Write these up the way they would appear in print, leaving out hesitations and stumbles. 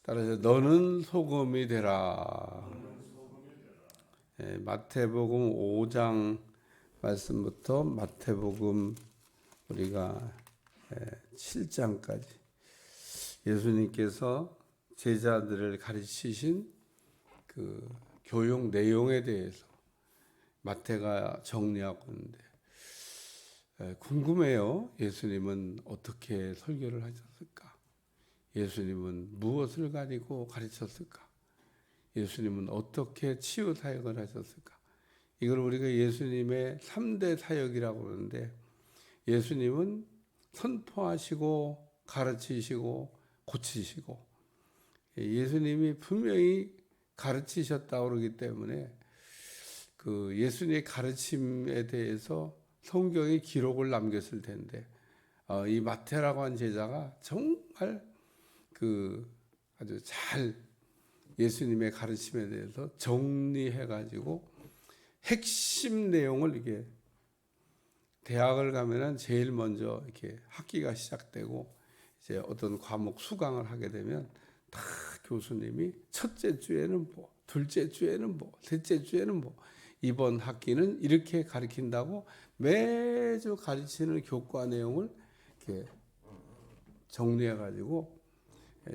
따라서 너는 소금이 되라. 마태복음 5장 말씀부터 마태복음 우리가 7장까지 예수님께서 제자들을 가르치신 그 교육 내용에 대해서 마태가 정리하고 있는데 궁금해요. 예수님은 어떻게 설교를 하셨을까? 예수님은 무엇을 가지고 가르쳤을까? 예수님은 어떻게 치유 사역을 하셨을까? 이걸 우리가 예수님의 3대 사역이라고 그러는데, 예수님은 선포하시고 가르치시고 고치시고, 예수님이 분명히 가르치셨다고 그러기 때문에 그 예수님의 가르침에 대해서 성경이 기록을 남겼을 텐데, 이 마태라고 한 제자가 정말 아주 잘 예수님의 가르침에 대해서 정리해가지고 핵심 내용을 이게 대학을 가면은 제일 먼저 이렇게 학기가 시작되고 이제 어떤 과목 수강을 하게 되면 다 교수님이 첫째 주에는 뭐, 둘째 주에는 뭐, 셋째 주에는 뭐, 이번 학기는 이렇게 가르친다고 매주 가르치는 교과 내용을 이렇게 정리해가지고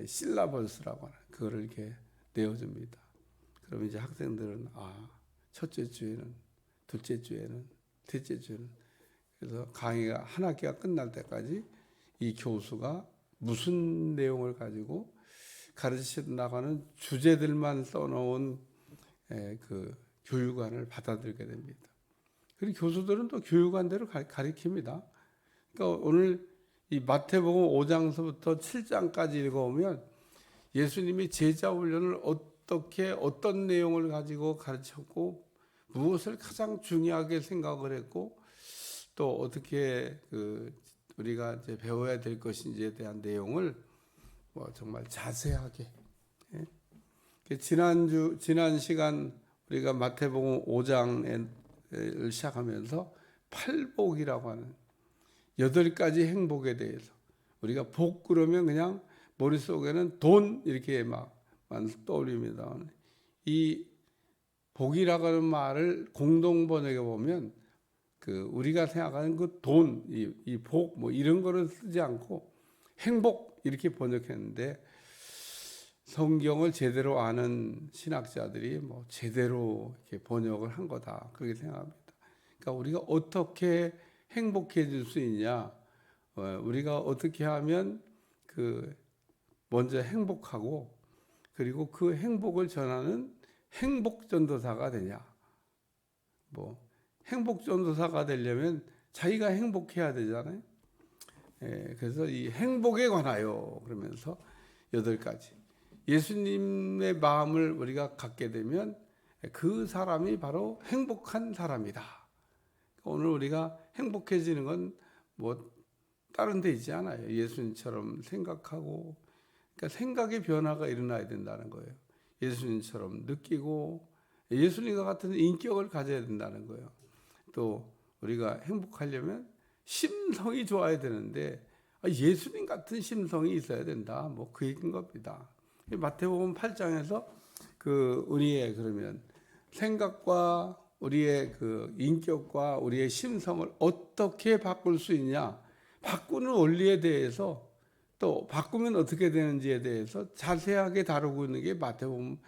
실라버스라고 하는 그거를 이렇게 내어줍니다. 그럼 이제 학생들은 첫째 주에는, 둘째 주에는, 셋째 주에는, 그래서 강의가 한 학기가 끝날 때까지 이 교수가 무슨 내용을 가지고 가르쳐 나가는 주제들만 써놓은 그 교육안을 받아들이게 됩니다. 그리고 교수들은 또 교육안대로 가르칩니다. 그러니까 오늘 이 마태복음 5장서부터 7장까지 읽어보면 예수님이 제자 훈련을 어떻게 어떤 내용을 가지고 가르쳤고 무엇을 가장 중요하게 생각을 했고 또 어떻게 우리가 이제 배워야 될 것인지에 대한 내용을 정말 자세하게 지난 시간 우리가 마태복음 5장을 시작하면서 팔복이라고 하는 8가지 행복에 대해서 우리가 복 그러면 그냥 머릿속에는 돈 이렇게 막 떠올립니다. 이 복이라고 하는 말을 공동 번역해 보면 우리가 생각하는 그 돈, 이 복 뭐 이런 거를 쓰지 않고 행복 이렇게 번역했는데 성경을 제대로 아는 신학자들이 제대로 이렇게 번역을 한 거다 그렇게 생각합니다. 그러니까 우리가 어떻게 행복해질 수 있냐, 우리가 어떻게 하면 먼저 행복하고 그리고 그 행복을 전하는 행복전도사가 되냐. 행복전도사가 되려면 자기가 행복해야 되잖아요. 그래서 이 행복에 관하여 그러면서 8가지. 예수님의 마음을 우리가 갖게 되면 그 사람이 바로 행복한 사람이다. 오늘 우리가 행복해지는 건 다른 데 있지 않아요. 예수님처럼 생각하고, 그러니까 생각의 변화가 일어나야 된다는 거예요. 예수님처럼 느끼고 예수님과 같은 인격을 가져야 된다는 거예요. 또 우리가 행복하려면 심성이 좋아야 되는데 예수님 같은 심성이 있어야 된다. 그 얘기인 겁니다. 마태복음 8장에서 우리의 그러면 생각과 우리의 인격과 우리의 심성을 어떻게 바꿀 수 있냐, 바꾸는 원리에 대해서 또 바꾸면 어떻게 되는지에 대해서 자세하게 다루고 있는 게 마태복음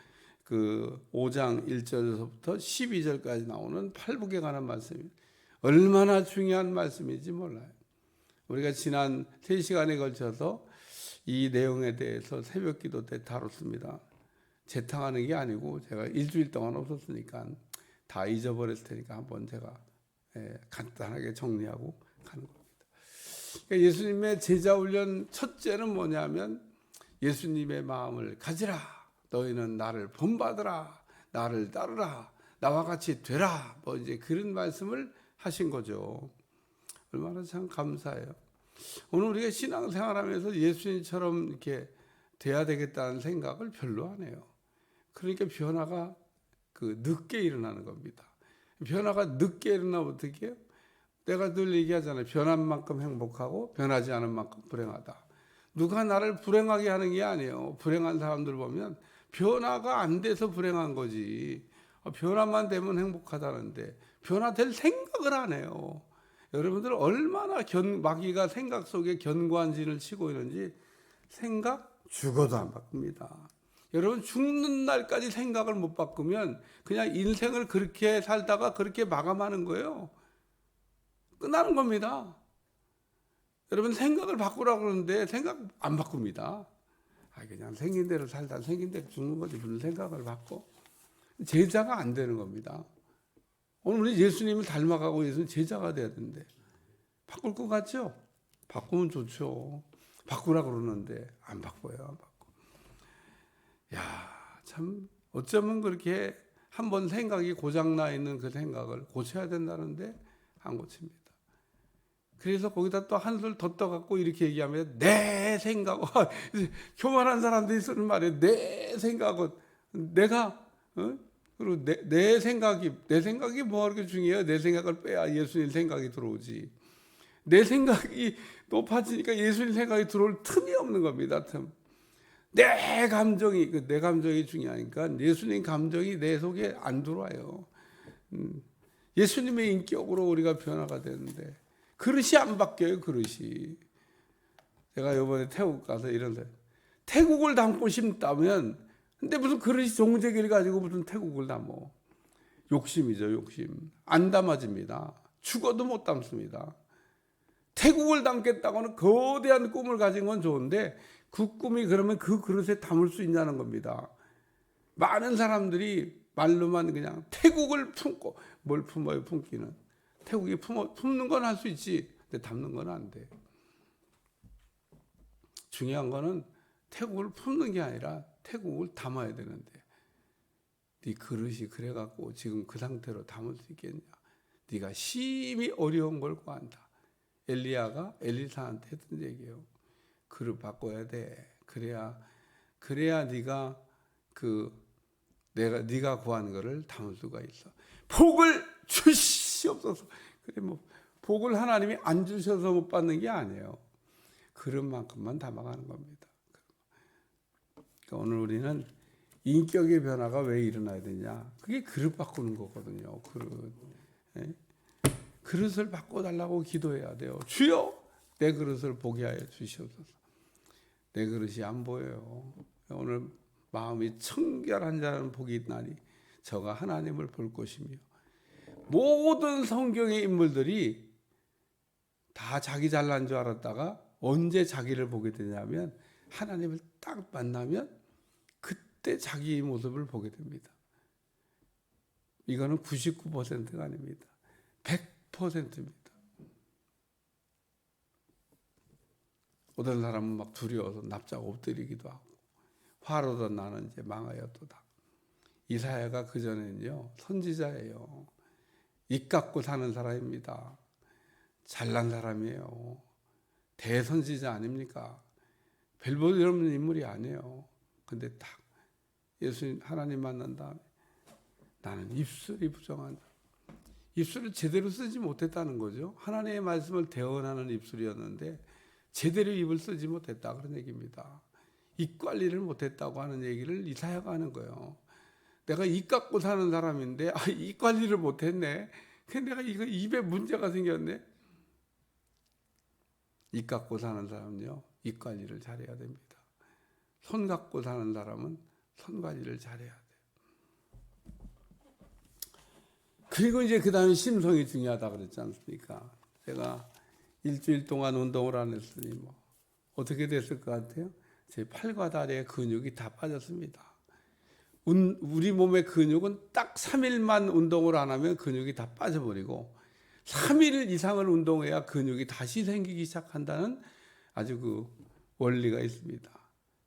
5장 1절에서부터 12절까지 나오는 팔복에 관한 말씀입니다. 얼마나 중요한 말씀인지 몰라요. 우리가 지난 3시간에 걸쳐서 이 내용에 대해서 새벽 기도 때 다뤘습니다. 재탕하는 게 아니고 제가 일주일 동안 없었으니까 다 잊어버렸을 테니까 한번 제가 간단하게 정리하고 가는 겁니다. 그러니까 예수님의 제자 훈련 첫째는 뭐냐면 예수님의 마음을 가지라. 너희는 나를 본받으라. 나를 따르라. 나와 같이 되라. 이제 그런 말씀을 하신 거죠. 얼마나 참 감사해요. 오늘 우리가 신앙생활하면서 예수님처럼 이렇게 돼야 되겠다는 생각을 별로 안 해요. 그러니까 변화가 늦게 일어나는 겁니다. 변화가 늦게 일어나면 어떻게 해요? 내가 늘 얘기하잖아요. 변한 만큼 행복하고 변하지 않은 만큼 불행하다. 누가 나를 불행하게 하는 게 아니에요. 불행한 사람들 보면 변화가 안 돼서 불행한 거지. 변화만 되면 행복하다는데 변화될 생각을 안 해요. 여러분들 얼마나 마귀가 생각 속에 견고한 진을 치고 있는지 생각 죽어도 안 바꿉니다. 여러분 죽는 날까지 생각을 못 바꾸면 그냥 인생을 그렇게 살다가 그렇게 마감하는 거예요. 끝나는 겁니다. 여러분 생각을 바꾸라고 그러는데 생각 안 바꿉니다. 그냥 생긴 대로 살다 생긴 대로 죽는 거지 무슨 생각을 바꿔. 제자가 안 되는 겁니다. 오늘 우리 예수님을 닮아가고 예수님 제자가 돼야 되는데 바꿀 것 같죠? 바꾸면 좋죠. 바꾸라고 그러는데 안 바꿔요. 안 바꿔. 참 어쩌면 그렇게 한번 생각이 고장나 있는 그 생각을 고쳐야 된다는데 안 고칩니다. 그래서 거기다 또 한술 더 떠갖고 이렇게 얘기하면 내 생각, 교만한 사람들이 쓰는 말이에요. 내 생각은 내가 그리고 내 생각이 뭐가 그렇게 중요해요? 내 생각을 빼야 예수님 생각이 들어오지. 내 생각이 높아지니까 예수님 생각이 들어올 틈이 없는 겁니다. 틈. 내 감정이 중요하니까 예수님 감정이 내 속에 안 들어와요. 예수님의 인격으로 우리가 변화가 되는데 그릇이 안 바뀌어요. 그릇이. 제가 이번에 태국 가서 이런데 태국을 담고 싶다면 근데 무슨 그릇이 종재기를 가지고 무슨 태국을 담어. 욕심이죠. 욕심. 안 담아집니다. 죽어도 못 담습니다. 태국을 담겠다고는 거대한 꿈을 가진 건 좋은데 그 꿈이 그러면 그 그릇에 담을 수 있냐는 겁니다. 많은 사람들이 말로만 그냥 태국을 품고 뭘 품어요. 품기는. 태국이 품는 건 할 수 있지. 근데 담는 건 안 돼. 중요한 거는 태국을 품는 게 아니라 태국을 담아야 되는데 네 그릇이 그래갖고 지금 그 상태로 담을 수 있겠냐. 네가 심히 어려운 걸 구한다. 엘리야가 엘리사한테 했던 얘기예요. 그릇 바꿔야 돼. 그래야 네가 네가 구하는 거를 담을 수가 있어. 복을 주시옵소서. 그래 복을 하나님이 안 주셔서 못 받는 게 아니에요. 그릇만큼만 담아가는 겁니다. 그러니까 오늘 우리는 인격의 변화가 왜 일어나야 되냐? 그게 그릇 바꾸는 거거든요. 그릇을 바꿔달라고 기도해야 돼요. 주여, 내 그릇을 보게 하여 주시옵소서. 내 그릇이 안 보여요. 오늘 마음이 청결한 자는 복이 있나니 저가 하나님을 볼 것이며. 모든 성경의 인물들이 다 자기 잘난 줄 알았다가 언제 자기를 보게 되냐면 하나님을 딱 만나면 그때 자기 모습을 보게 됩니다. 이거는 99%가 아닙니다. 100%입니다. 어떤 사람은 막 두려워서 납작 엎드리기도 하고 화로도 나는 이제 망하였도다. 이사야가 그전에는요 선지자예요. 입 갖고 사는 사람입니다. 잘난 사람이에요. 대선지자 아닙니까? 별 볼 일 없는 인물이 아니에요. 근데 딱 예수님 하나님 만난 다음에 나는 입술이 부정한다. 입술을 제대로 쓰지 못했다는 거죠. 하나님의 말씀을 대언하는 입술이었는데 제대로 입을 쓰지 못했다 그런 얘기입니다. 입 관리를 못했다고 하는 얘기를 이사야가 하는 거예요. 내가 입 갖고 사는 사람인데 입 관리를 못했네. 근데 내가 이거 입에 문제가 생겼네. 입 갖고 사는 사람은요 입 관리를 잘해야 됩니다. 손 갖고 사는 사람은 손 관리를 잘해야 돼요. 그리고 이제 그 다음에 심성이 중요하다 그랬지 않습니까? 제가 일주일 동안 운동을 안 했으니 어떻게 됐을 것 같아요? 제 팔과 다리의 근육이 다 빠졌습니다. 우리 몸의 근육은 딱 3일만 운동을 안 하면 근육이 다 빠져버리고 3일 이상을 운동해야 근육이 다시 생기기 시작한다는 아주 그 원리가 있습니다.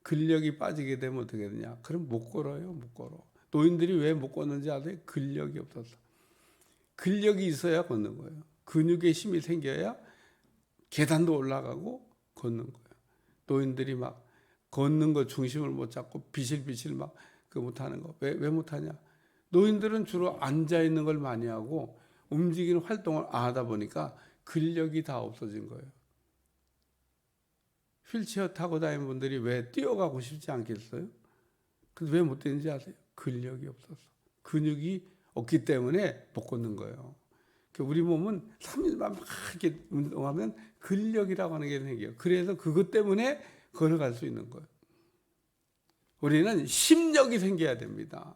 근력이 빠지게 되면 어떻게 되냐? 그럼 못 걸어요. 못 걸어. 노인들이 왜 못 걷는지 아세요? 근력이 없어서. 근력이 있어야 걷는 거예요. 근육에 힘이 생겨야 계단도 올라가고 걷는 거예요. 노인들이 막 걷는 거 중심을 못 잡고 비실비실 막 못하는 거. 왜 못하냐? 노인들은 주로 앉아 있는 걸 많이 하고 움직이는 활동을 안 하다 보니까 근력이 다 없어진 거예요. 휠체어 타고 다니는 분들이 왜 뛰어가고 싶지 않겠어요? 근데 왜 못 뛰는지 아세요? 근력이 없어서. 근육이 없기 때문에 못 걷는 거예요. 우리 몸은 3일만 막 이렇게 운동하면 근력이라고 하는 게 생겨요. 그래서 그것 때문에 걸어갈 수 있는 거예요. 우리는 심력이 생겨야 됩니다.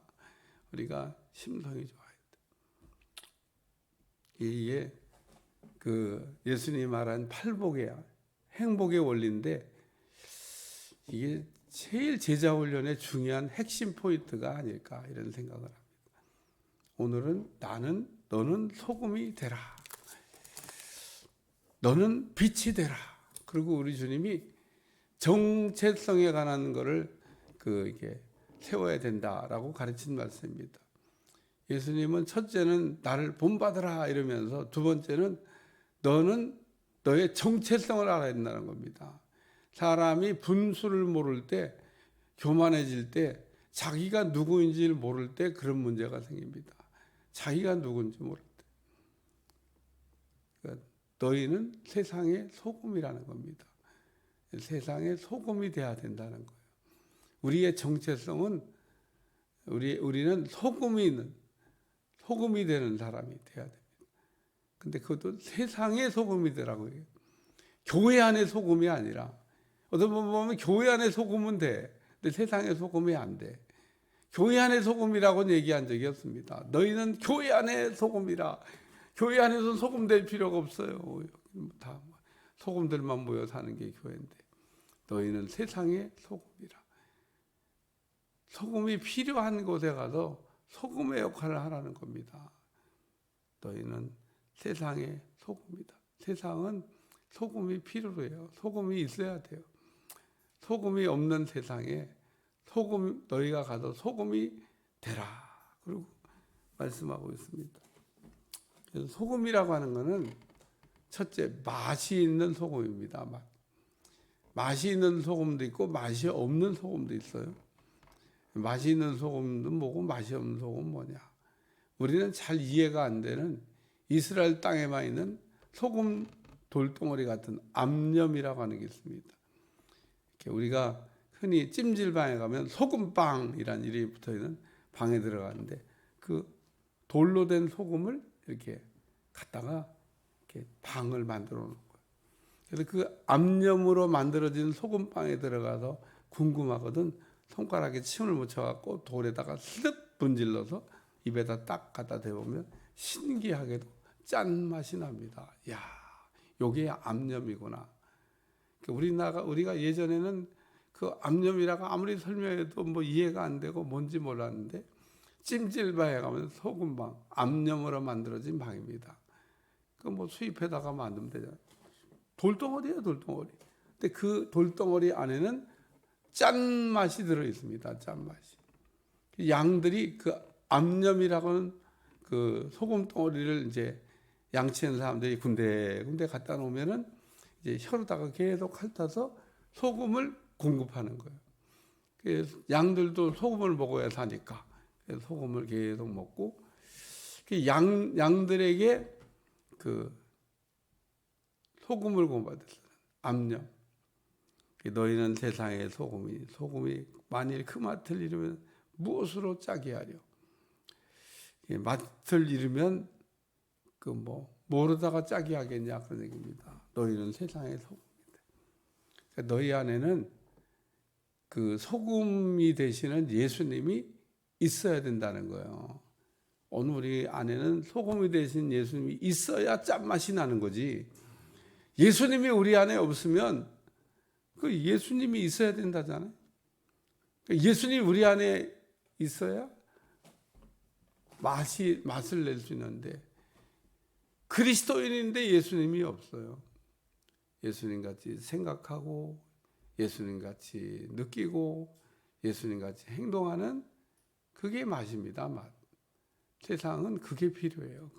우리가 심성이 좋아야 돼. 이게 예수님이 말한 팔복의 행복의 원리인데, 이게 제일 제자 훈련의 중요한 핵심 포인트가 아닐까 이런 생각을 합니다. 오늘은 너는 소금이 되라. 너는 빛이 되라. 그리고 우리 주님이 정체성에 관한 것을 이게 세워야 된다라고 가르친 말씀입니다. 예수님은 첫째는 나를 본받으라 이러면서, 두 번째는 너는 너의 정체성을 알아야 된다는 겁니다. 사람이 분수를 모를 때, 교만해질 때, 자기가 누구인지를 모를 때 그런 문제가 생깁니다. 자기가 누군지 모를 때. 그러니까 너희는 세상의 소금이라는 겁니다. 세상의 소금이 돼야 된다는 거예요. 우리의 정체성은 우리는 소금이 되는 사람이 돼야 됩니다. 근데 그것도 세상의 소금이 되라고 해요. 교회 안의 소금이 아니라, 어떤 분 보면 교회 안의 소금은 돼. 근데 세상의 소금이 안 돼. 교회 안의 소금이라고는 얘기한 적이 없습니다. 너희는 교회 안의 소금이라. 교회 안에서 소금 될 필요가 없어요. 다 소금들만 모여 사는 게 교회인데, 너희는 세상의 소금이라. 소금이 필요한 곳에 가서 소금의 역할을 하라는 겁니다. 너희는 세상의 소금이다. 세상은 소금이 필요로 해요. 소금이 있어야 돼요. 소금이 없는 세상에 너희가 가서 소금이 되라. 그리고 말씀하고 있습니다. 그래서 소금이라고 하는 것은 첫째, 맛이 있는 소금입니다. 맛이 있는 소금도 있고 맛이 없는 소금도 있어요. 맛이 있는 소금은 뭐고 맛이 없는 소금은 뭐냐? 우리는 잘 이해가 안 되는 이스라엘 땅에만 있는 소금 돌덩어리 같은 암염이라고 하는 게 있습니다. 우리가 흔히 찜질방에 가면 소금빵이라는 이름이 붙어있는 방에 들어가는데, 그 돌로 된 소금을 이렇게 갖다가 이렇게 방을 만들어 놓은 거예요. 그래서 그 암염으로 만들어진 소금빵에 들어가서 궁금하거든. 손가락에 침을 묻혀갖고 돌에다가 쓱 분질러서 입에다 딱 갖다 대보면 신기하게도 짠 맛이 납니다. 야, 요게 암염이구나. 우리가 예전에는 그 암염이라고 아무리 설명해도 뭐 이해가 안 되고 뭔지 몰랐는데, 찜질방에 가면 소금방, 암염으로 만들어진 방입니다. 그 뭐 수입해다가 만들면 되잖아요. 돌덩어리예요, 돌덩어리. 근데 그 돌덩어리 안에는 짠맛이 들어 있습니다. 짠맛이. 양들이 그 암염이라고 하는 그 소금 덩어리를 이제 양치하는 사람들이 군데 갖다 놓으면은 이제 혀로다가 계속 핥아서 소금을 공급하는 거예요. 그래서 양들도 소금을 먹어야 사니까 그래서 소금을 계속 먹고, 양들에게 그 소금을 공급받았어요. 암염. 너희는 세상의 소금이 만일 그 맛을 잃으면 무엇으로 짜게 하려? 맛을 잃으면 뭐로다가 짜게 하겠냐 그런 얘기입니다. 너희는 세상의 소금이다. 그러니까 너희 안에는 그 소금이 되시는 예수님이 있어야 된다는 거예요. 오늘 우리 안에는 소금이 되신 예수님이 있어야 짠맛이 나는 거지. 예수님이 우리 안에 없으면 그 예수님이 있어야 된다잖아요. 예수님이 우리 안에 있어야 맛을 낼 수 있는데, 그리스도인인데 예수님이 없어요. 예수님 같이 생각하고 예수님 같이 느끼고 예수님 같이 행동하는 그게 맛입니다. 맛. 세상은 그게 필요해요.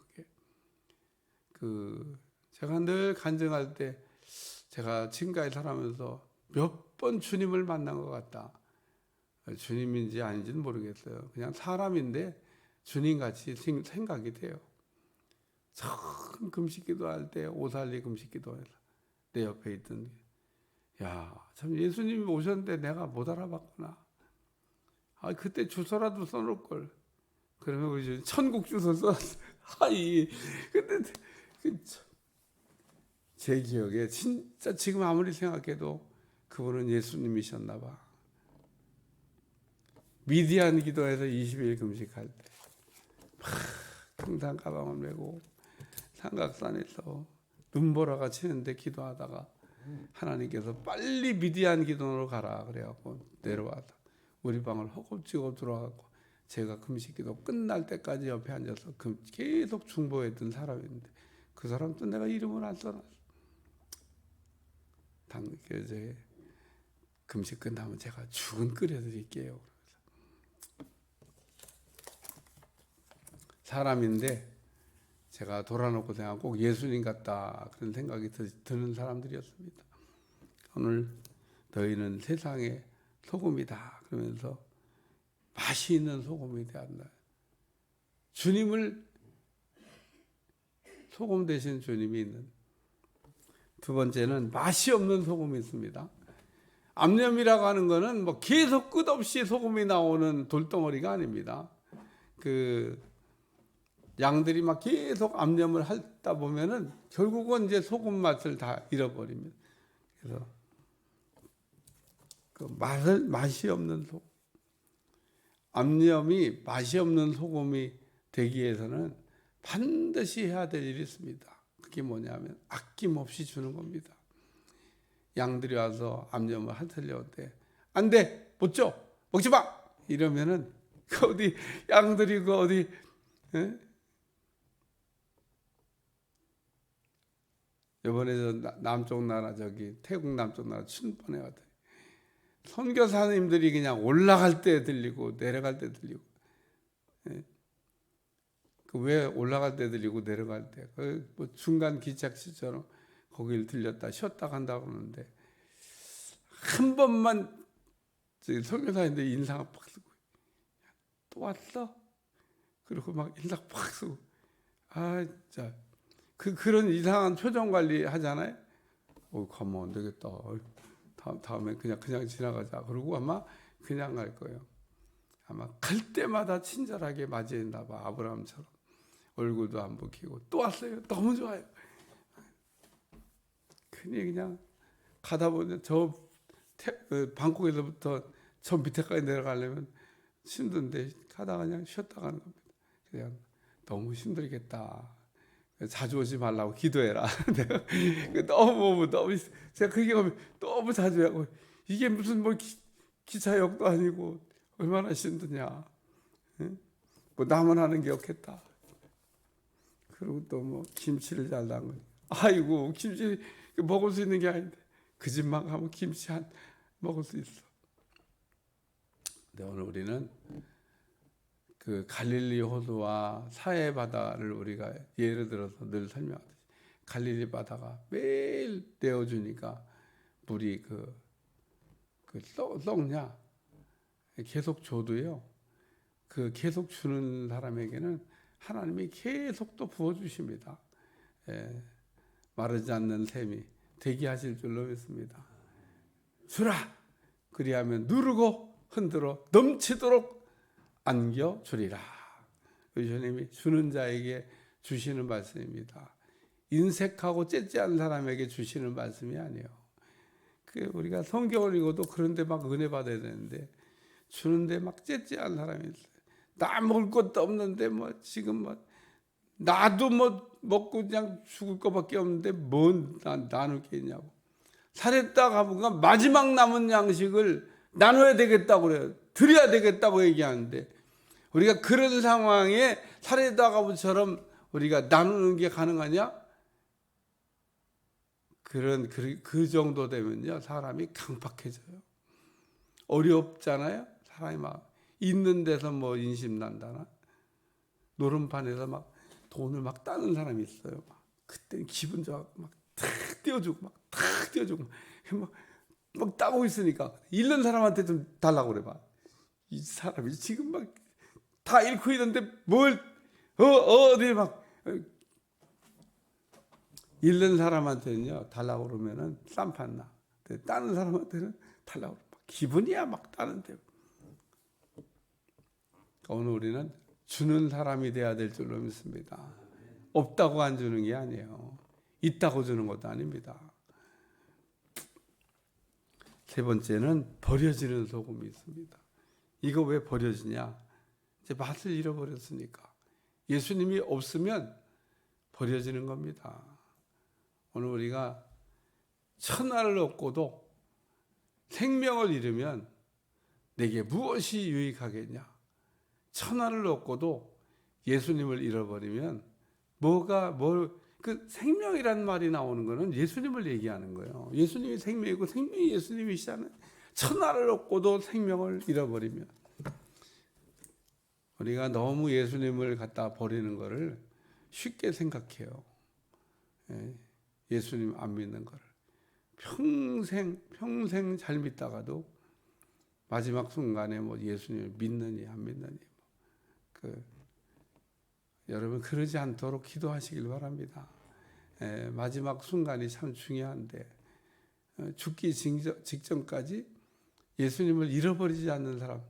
제가 늘 간증할 때, 제가 지금까지 살아면서 몇 번 주님을 만난 것 같다. 주님인지 아닌지는 모르겠어요. 그냥 사람인데 주님같이 생각이 돼요. 처음 금식기도 할 때 오살리 금식기도 해서 내 옆에 있던 야, 참 예수님이 오셨는데 내가 못 알아봤구나. 아, 그때 주소라도 써놓을 걸. 그러면 우리 천국 주소 썼어. 아이, 근데 제 기억에 진짜 지금 아무리 생각해도 그분은 예수님이셨나 봐. 미디안 기도에서 20일 금식할 때 평상 가방을 메고 삼각산에서 눈보라가 치는데 기도하다가 하나님께서 빨리 미디안 기도로 가라 그래갖고 내려와서 우리 방을 허겁지겁 들어와갖고 제가 금식기도 끝날 때까지 옆에 앉아서 계속 중보했던 사람인데 그 사람도 내가 이름을 안 써놨어. 당연히 금식 끝나면 제가 죽은 끓여드릴게요. 사람인데 제가 돌아놓고 생각 꼭 예수님 같다 그런 생각이 드는 사람들이었습니다. 오늘 너희는 세상의 소금이다 그러면서 맛이 있는 소금이 되었나. 주님을 소금 대신 주님이 있는. 두 번째는 맛이 없는 소금이 있습니다. 암염이라고 하는 거는 뭐 계속 끝없이 소금이 나오는 돌덩어리가 아닙니다. 그 양들이 막 계속 암염을 하다 보면은 결국은 이제 소금 맛을 다 잃어버립니다. 그래서 그 맛이 없는 소금. 암염이 맛이 없는 소금이 되기 위해서는 반드시 해야 될 일이 있습니다. 그게 뭐냐면 아낌없이 주는 겁니다. 양들이 와서 암염을 핥으려고 때 안 돼, 못 줘, 먹지 마 이러면은 그 어디 양들이 그 어디 이번에 저 남쪽 나라 태국 남쪽 나라 춘번에 왔더니 선교사님들이 그냥 올라갈 때 들리고 내려갈 때 들리고 그 왜 올라갈 때 들리고 내려갈 때 뭐 중간 기착시처럼 거기를 들렸다 쉬었다 간다 그러는데 한 번만 선교사님들이 인상을 팍 쓰고 또 왔어? 그리고 막 인상 팍 쓰고 아 진짜 그런 이상한 표정 관리 하잖아요. 가면 안 되겠다. 다음에 그냥 지나가자. 그러고 아마 그냥 갈 거예요. 아마 갈 때마다 친절하게 맞이했나 봐. 아브라함처럼 얼굴도 안 붉히고 또 왔어요. 너무 좋아요. 그냥 가다 보면 방콕에서부터 저 밑에까지 내려가려면 힘든데 가다가 그냥 쉬었다 가는 겁니다. 그냥 너무 힘들겠다. 자주 오지 말라고 기도해라. 내가 너무 제가 그 경험이 너무 자주 하고 이게 무슨 뭐 기차역도 아니고 얼마나 힘드냐. 뭐 남은 하는 게 없겠다. 그리고 또 뭐 김치를 잘 담근. 아이고 김치 먹을 수 있는 게 아닌데 그 집만 가면 김치 한 먹을 수 있어. 근데 오늘 우리는 그 갈릴리 호수와 사해 바다를 우리가 예를 들어서 늘 설명하듯이 갈릴리 바다가 매일 내어주니까 물이 썩냐 계속 줘도요. 그 계속 주는 사람에게는 하나님이 계속 또 부어주십니다. 마르지 않는 샘이 되게 하실 줄로 믿습니다. 주라 그리하면 누르고 흔들어 넘치도록 안겨주리라. 주님이 주는 자에게 주시는 말씀입니다. 인색하고 째째한 사람에게 주시는 말씀이 아니에요. 우리가 성경을 읽어도 그런데 막 은혜 받아야 되는데 주는데 막 째째한 사람이 있어요. 나 먹을 것도 없는데 뭐 지금 뭐 나도 뭐 먹고 그냥 죽을 것밖에 없는데 뭔 나눌 게 있냐고. 살했다 가보니까 마지막 남은 양식을 나눠야 되겠다고 그래요. 드려야 되겠다고 얘기하는데 우리가 그런 상황에 살해다 가부처럼 우리가 나누는 게 가능하냐? 그 정도 되면요 사람이 강팍해져요. 어렵잖아요. 사람이 막 있는 데서 뭐 인심 난다나 노름판에서 막 돈을 막 따는 사람이 있어요. 그때 기분 좋아갖고 막 탁 띄워주고 막 탁 띄워주고 막 따고 있으니까 잃는 사람한테 좀 달라고 그래 봐. 이 사람이 지금 막 다 잃고 있는데 뭘 어디 막 잃는 사람한테는요 달라고 그러면은 쌈판 나. 다른 사람한테는 달라고 기분이야 막 따는데. 오늘 우리는 주는 사람이 돼야 될 줄로 믿습니다. 없다고 안 주는 게 아니에요. 있다고 주는 것도 아닙니다. 세 번째는 버려지는 소금이 있습니다. 이거 왜 버려지냐? 이제 맛을 잃어버렸으니까. 예수님이 없으면 버려지는 겁니다. 오늘 우리가 천하를 얻고도 생명을 잃으면 내게 무엇이 유익하겠냐? 천하를 얻고도 예수님을 잃어버리면 그 생명이란 말이 나오는 거는 예수님을 얘기하는 거예요. 예수님이 생명이고 생명이 예수님이시잖아요. 천하를 얻고도 생명을 잃어버리면 우리가 너무 예수님을 갖다 버리는 거를 쉽게 생각해요. 예수님 안 믿는 거를 평생 잘 믿다가도 마지막 순간에 뭐 예수님을 믿느니 안 믿느니 여러분 그러지 않도록 기도하시길 바랍니다. 마지막 순간이 참 중요한데 죽기 직전까지 예수님을 잃어버리지 않는 사람,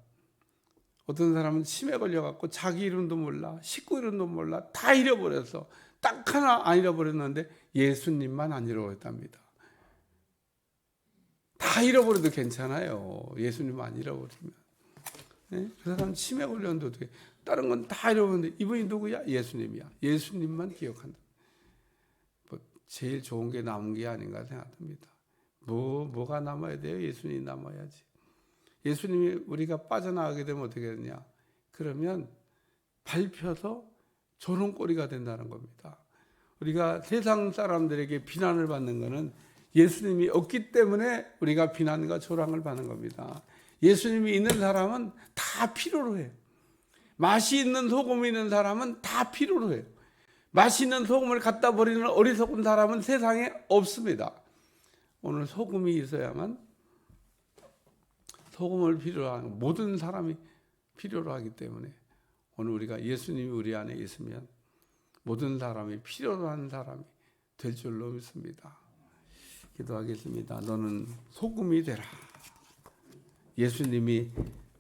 어떤 사람은 치매 걸려갖고 자기 이름도 몰라, 식구 이름도 몰라, 다 잃어버려서 딱 하나 안 잃어버렸는데 예수님만 안 잃어버렸답니다. 다 잃어버려도 괜찮아요. 예수님 안 잃어버리면. 그 사람 치매 걸렸는데 어떻게 다른 건 다 잃어버렸는데 이분이 누구야? 예수님이야. 예수님만 기억한다. 제일 좋은 게 남은 게 아닌가 생각합니다. 뭐가 남아야 돼요? 예수님이 남아야지. 예수님이 우리가 빠져나가게 되면 어떻게 되냐? 그러면 밟혀서 조롱거리가 된다는 겁니다. 우리가 세상 사람들에게 비난을 받는 것은 예수님이 없기 때문에 우리가 비난과 조롱을 받는 겁니다. 예수님이 있는 사람은 다 필요로 해요. 맛이 있는 소금이 있는 사람은 다 필요로 해요. 맛있는 소금을 갖다 버리는 어리석은 사람은 세상에 없습니다. 오늘 소금이 있어야만 소금을 필요로 하는 모든 사람이 필요로 하기 때문에 오늘 우리가 예수님이 우리 안에 있으면 모든 사람이 필요로 하는 사람이 될 줄로 믿습니다. 기도하겠습니다. 너는 소금이 되라. 예수님이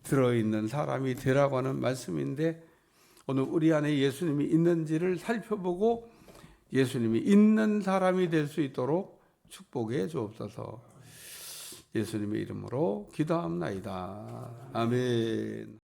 들어있는 사람이 되라고 하는 말씀인데 오늘 우리 안에 예수님이 있는지를 살펴보고 예수님이 있는 사람이 될 수 있도록 축복해 주옵소서. 예수님의 이름으로 기도합나이다. 아멘.